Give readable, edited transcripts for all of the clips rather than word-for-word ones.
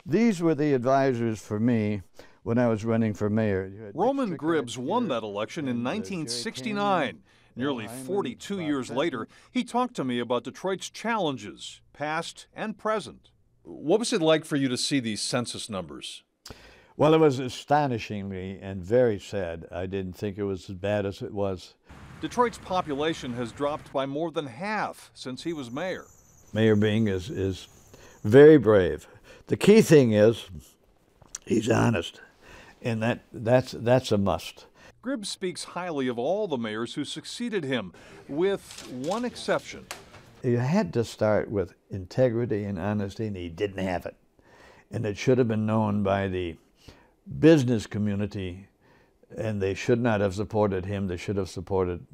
These were the advisors for me when I was running for mayor. Roman Gribbs won that election in 1969. Nearly 42 years later, he talked to me about Detroit's challenges, past and present. What was it like for you to see these census numbers? Well, it was astonishingly and very sad. I didn't think it was as bad as it was. Detroit's population has dropped by more than half since he was mayor. Mayor Bing is very brave. The key thing is he's honest, and that's a must. Gribbs speaks highly of all the mayors who succeeded him, with one exception. You had to start with integrity and honesty, and he didn't have it. And it should have been known by the business community, and they should not have supported him. They should have supported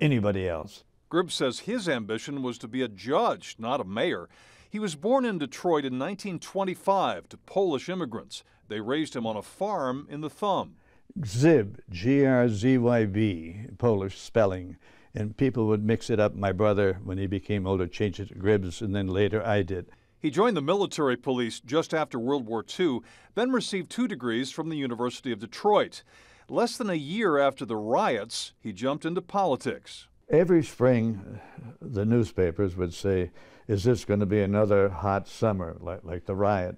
anybody else. Gribbs says his ambition was to be a judge, not a mayor. He was born in Detroit in 1925 to Polish immigrants. They raised him on a farm in the Thumb. Grzyb, G-R-Z-Y-B, Polish spelling, and people would mix it up. My brother, when he became older, changed it to Gribbs, and then later I did. He joined the military police just after World War II, then received 2 degrees from the University of Detroit. Less than a year after the riots, he jumped into politics. Every spring, the newspapers would say, is this going to be another hot summer, like the riot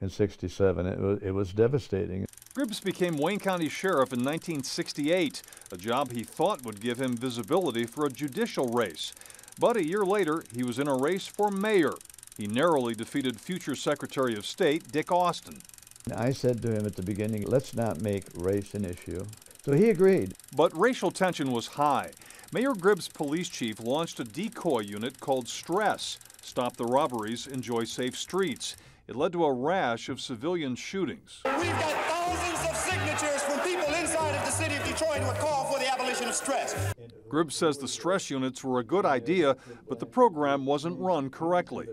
in '67? It was devastating. Gribbs became Wayne County Sheriff in 1968, a job he thought would give him visibility for a judicial race. But a year later, he was in a race for mayor. He narrowly defeated future Secretary of State Dick Austin. I said to him at the beginning, let's not make race an issue. So he agreed. But racial tension was high. Mayor Gribbs' police chief launched a decoy unit called Stress, Stop the Robberies, Enjoy Safe Streets. It led to a rash of civilian shootings. We've got thousands of signatures from people inside of the city of Detroit who would call for the abolition of stress. Gribbs says the stress units were a good idea, but the program wasn't run correctly.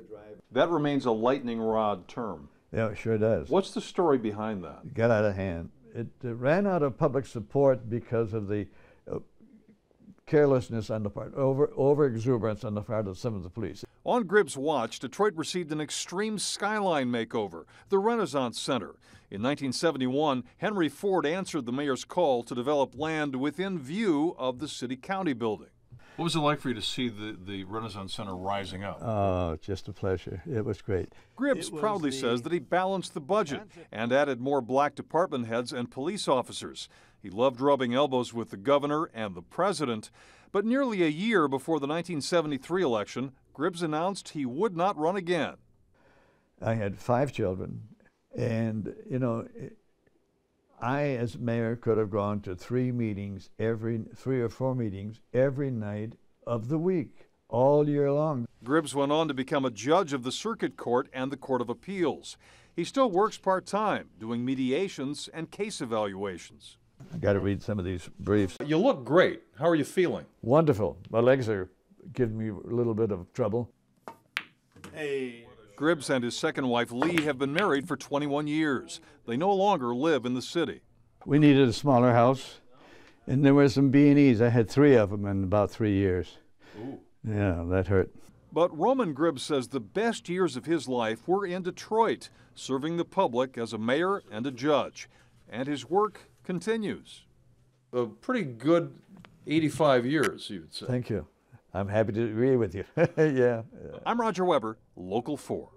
That remains a lightning rod term. Yeah, it sure does. What's the story behind that? It got out of hand. It ran out of public support because of the carelessness on the part, over-exuberance on the part of some of the police. On Gribbs' watch, Detroit received an extreme skyline makeover, the Renaissance Center. In 1971, Henry Ford answered the mayor's call to develop land within view of the city-county building. What was it like for you to see the Renaissance Center rising up? Oh, just a pleasure. It was great. Gribbs proudly says that he balanced the budget and added more black department heads and police officers. He loved rubbing elbows with the governor and the president, but nearly a year before the 1973 election, Gribbs announced he would not run again. I had 5 children, and, you know, I, as mayor, could have gone to 3 or 4 meetings every night of the week, all year long. Gribbs went on to become a judge of the Circuit Court and the Court of Appeals. He still works part-time, doing mediations and case evaluations. I got to read some of these briefs. You look great. How are you feeling? Wonderful. My legs are giving me a little bit of trouble. Hey. Gribbs and his second wife, Lee, have been married for 21 years. They no longer live in the city. We needed a smaller house, and there were some B&Es. I had 3 of them in about 3 years. Ooh. Yeah, that hurt. But Roman Gribbs says the best years of his life were in Detroit, serving the public as a mayor and a judge. And his work continues. A pretty good 85 years, you would say. Thank you. I'm happy to agree with you. Yeah. I'm Roger Weber, Local 4.